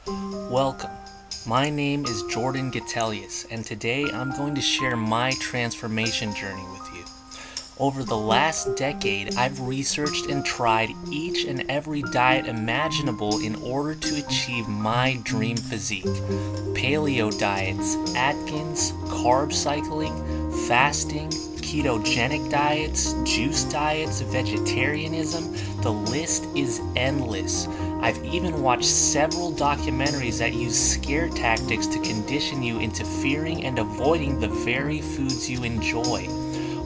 Welcome. My name is Jordan Gatelius, and today I'm going to share my transformation journey with you. Over the last decade, I've researched and tried each and every diet imaginable in order to achieve my dream physique. Paleo diets, Atkins, carb cycling, fasting, ketogenic diets, juice diets, vegetarianism, the list is endless. I've even watched several documentaries that use scare tactics to condition you into fearing and avoiding the very foods you enjoy.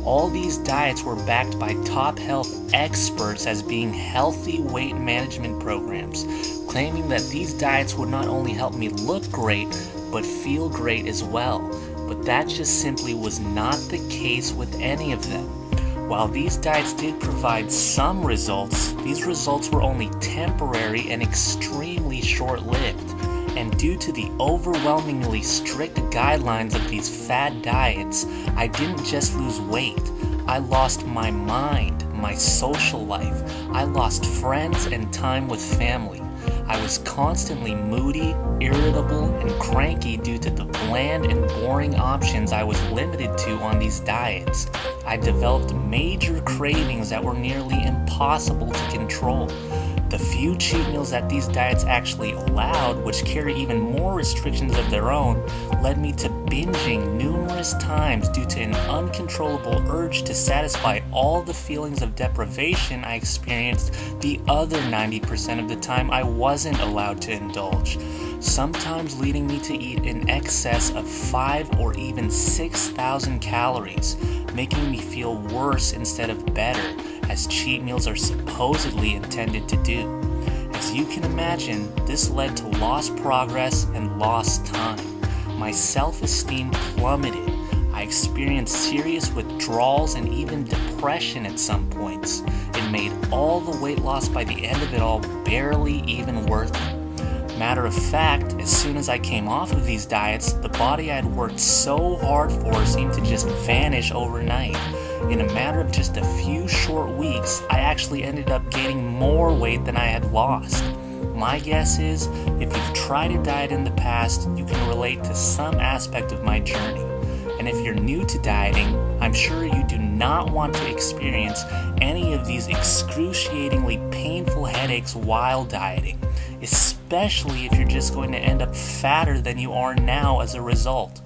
All these diets were backed by top health experts as being healthy weight management programs, claiming that these diets would not only help me look great, but feel great as well. But that just simply was not the case with any of them. While these diets did provide some results, these results were only temporary and extremely short-lived. And due to the overwhelmingly strict guidelines of these fad diets, I didn't just lose weight. I lost my mind, my social life. I lost friends and time with family. I was constantly moody, irritable, and cranky due to the bland and boring options I was limited to on these diets. I developed major cravings that were nearly impossible to control. The few cheat meals that these diets actually allowed, which carry even more restrictions of their own, led me to binging numerous times due to an uncontrollable urge to satisfy all the feelings of deprivation I experienced the other 90% of the time I wasn't allowed to indulge, sometimes leading me to eat in excess of 5 or even 6,000 calories, making me feel worse instead of better, as cheat meals are supposedly intended to do. As you can imagine, this led to lost progress and lost time. My self-esteem plummeted. I experienced serious withdrawals and even depression at some points. It made all the weight loss by the end of it all barely even worth it. Matter of fact, as soon as I came off of these diets, the body I'd worked so hard for seemed to just vanish overnight. In a matter of just a few short weeks, I actually ended up gaining more weight than I had lost. My guess is, if you've tried a diet in the past, you can relate to some aspect of my journey. And if you're new to dieting, I'm sure you do not want to experience any of these excruciatingly painful headaches while dieting, especially if you're just going to end up fatter than you are now as a result.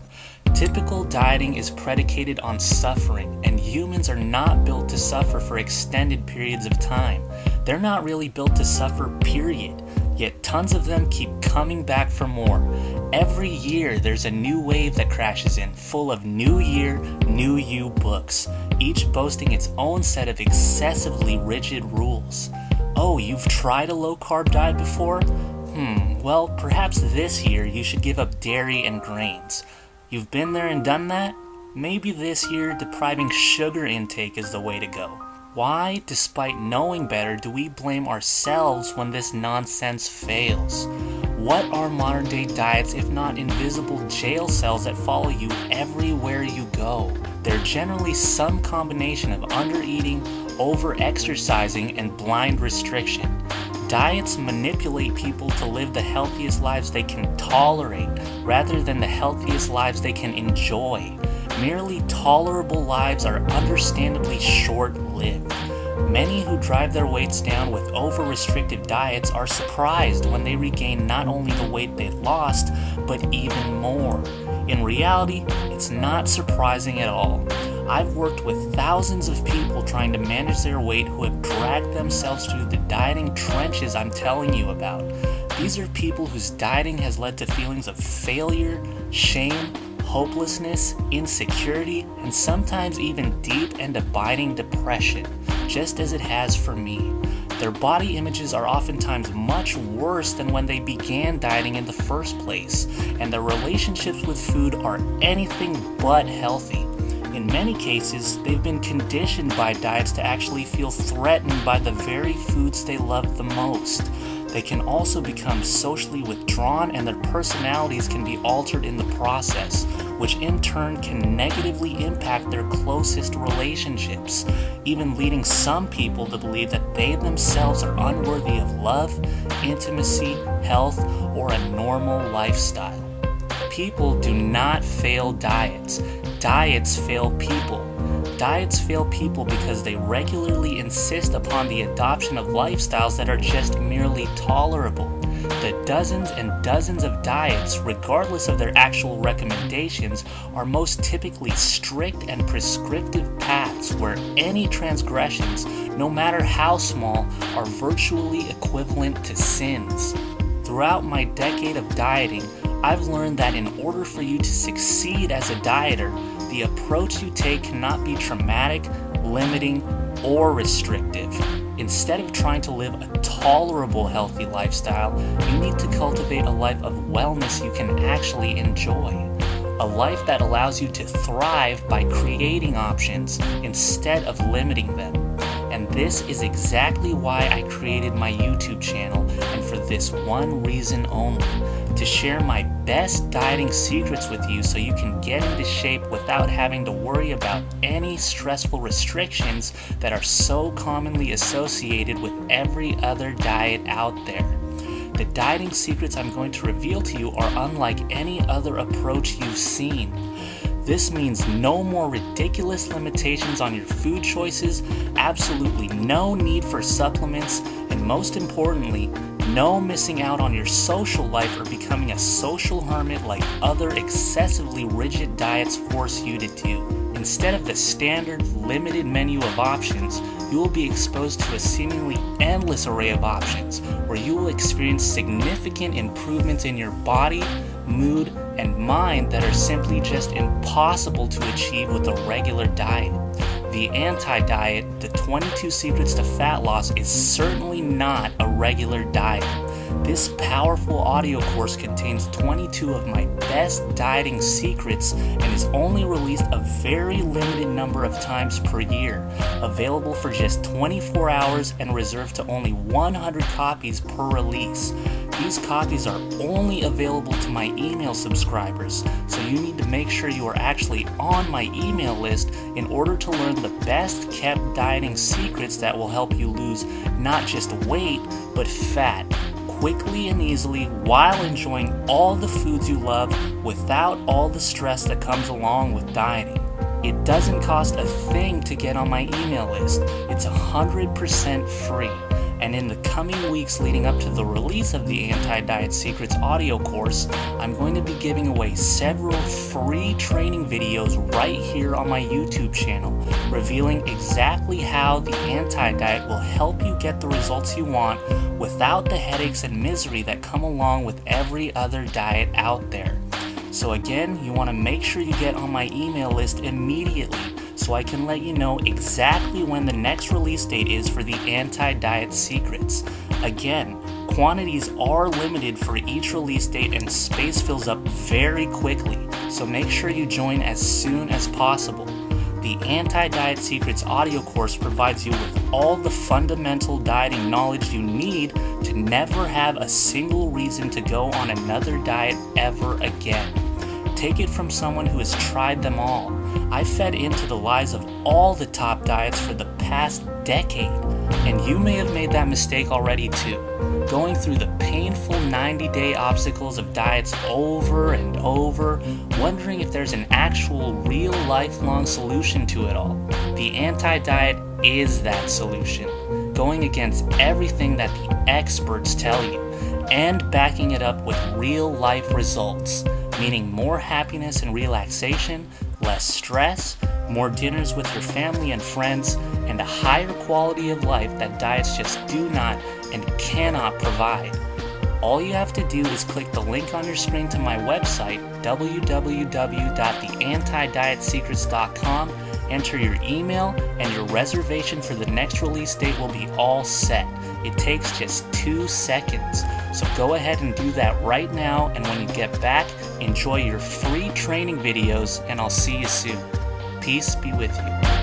Typical dieting is predicated on suffering, and humans are not built to suffer for extended periods of time. They're not really built to suffer, period. Yet tons of them keep coming back for more. Every year there's a new wave that crashes in, full of New Year, New You books, each boasting its own set of excessively rigid rules. Oh, you've tried a low-carb diet before? Well, perhaps this year you should give up dairy and grains. You've been there and done that? Maybe this year depriving sugar intake is the way to go. Why, despite knowing better, do we blame ourselves when this nonsense fails? What are modern-day diets if not invisible jail cells that follow you everywhere you go? They're generally some combination of undereating, over-exercising, and blind restriction. Diets manipulate people to live the healthiest lives they can tolerate, rather than the healthiest lives they can enjoy. Merely tolerable lives are understandably short-lived. Many who drive their weights down with over-restrictive diets are surprised when they regain not only the weight they've lost, but even more. In reality, it's not surprising at all. I've worked with thousands of people trying to manage their weight who have dragged themselves through the dieting trenches I'm telling you about. These are people whose dieting has led to feelings of failure, shame, hopelessness, insecurity, and sometimes even deep and abiding depression, just as it has for me. Their body images are oftentimes much worse than when they began dieting in the first place, and their relationships with food are anything but healthy. In many cases, they've been conditioned by diets to actually feel threatened by the very foods they love the most. They can also become socially withdrawn, and their personalities can be altered in the process, which in turn can negatively impact their closest relationships, even leading some people to believe that they themselves are unworthy of love, intimacy, health, or a normal lifestyle. People do not fail diets. Diets fail people. Diets fail people because they regularly insist upon the adoption of lifestyles that are just merely tolerable. The dozens and dozens of diets, regardless of their actual recommendations, are most typically strict and prescriptive paths where any transgressions, no matter how small, are virtually equivalent to sins. Throughout my decade of dieting, I've learned that in order for you to succeed as a dieter, the approach you take cannot be traumatic, limiting, or restrictive. Instead of trying to live a tolerable, healthy lifestyle, you need to cultivate a life of wellness you can actually enjoy. A life that allows you to thrive by creating options instead of limiting them. And this is exactly why I created my YouTube channel, and for this one reason only: to share my best dieting secrets with you so you can get into shape without having to worry about any stressful restrictions that are so commonly associated with every other diet out there. The dieting secrets I'm going to reveal to you are unlike any other approach you've seen. This means no more ridiculous limitations on your food choices, absolutely no need for supplements, and most importantly, no missing out on your social life or becoming a social hermit like other excessively rigid diets force you to do. Instead of the standard limited menu of options, you will be exposed to a seemingly endless array of options where you will experience significant improvements in your body, mood, and mind that are simply just impossible to achieve with a regular diet. The Anti-Diet, the 22 Secrets to Fat Loss, is certainly not a regular diet. This powerful audio course contains 22 of my best dieting secrets and is only released a very limited number of times per year, available for just 24 hours and reserved to only 100 copies per release. These copies are only available to my email subscribers, so you need to make sure you are actually on my email list in order to learn the best kept dieting secrets that will help you lose not just weight, but fat, quickly and easily while enjoying all the foods you love without all the stress that comes along with dieting. It doesn't cost a thing to get on my email list. It's 100% free. And in the coming weeks leading up to the release of the Anti-Diet Secrets audio course, I'm going to be giving away several free training videos right here on my YouTube channel, revealing exactly how the Anti-Diet will help you get the results you want without the headaches and misery that come along with every other diet out there. So again, you want to make sure you get on my email list immediately so I can let you know exactly when the next release date is for the Anti-Diet Secrets. Again, quantities are limited for each release date and space fills up very quickly, so make sure you join as soon as possible. The Anti-Diet Secrets audio course provides you with all the fundamental dieting knowledge you need to never have a single reason to go on another diet ever again. Take it from someone who has tried them all. I fed into the lies of all the top diets for the past decade, and you may have made that mistake already too, going through the painful 90-day obstacles of diets over and over, wondering if there's an actual real lifelong solution to it all. The Anti-Diet is that solution, going against everything that the experts tell you, and backing it up with real life results, meaning more happiness and relaxation, less stress, more dinners with your family and friends, and a higher quality of life that diets just do not and cannot provide. All you have to do is click the link on your screen to my website, www.theantidietsecrets.com, enter your email, and your reservation for the next release date will be all set. It takes just 2 seconds. So go ahead and do that right now, and when you get back, enjoy your free training videos, and I'll see you soon. Peace be with you.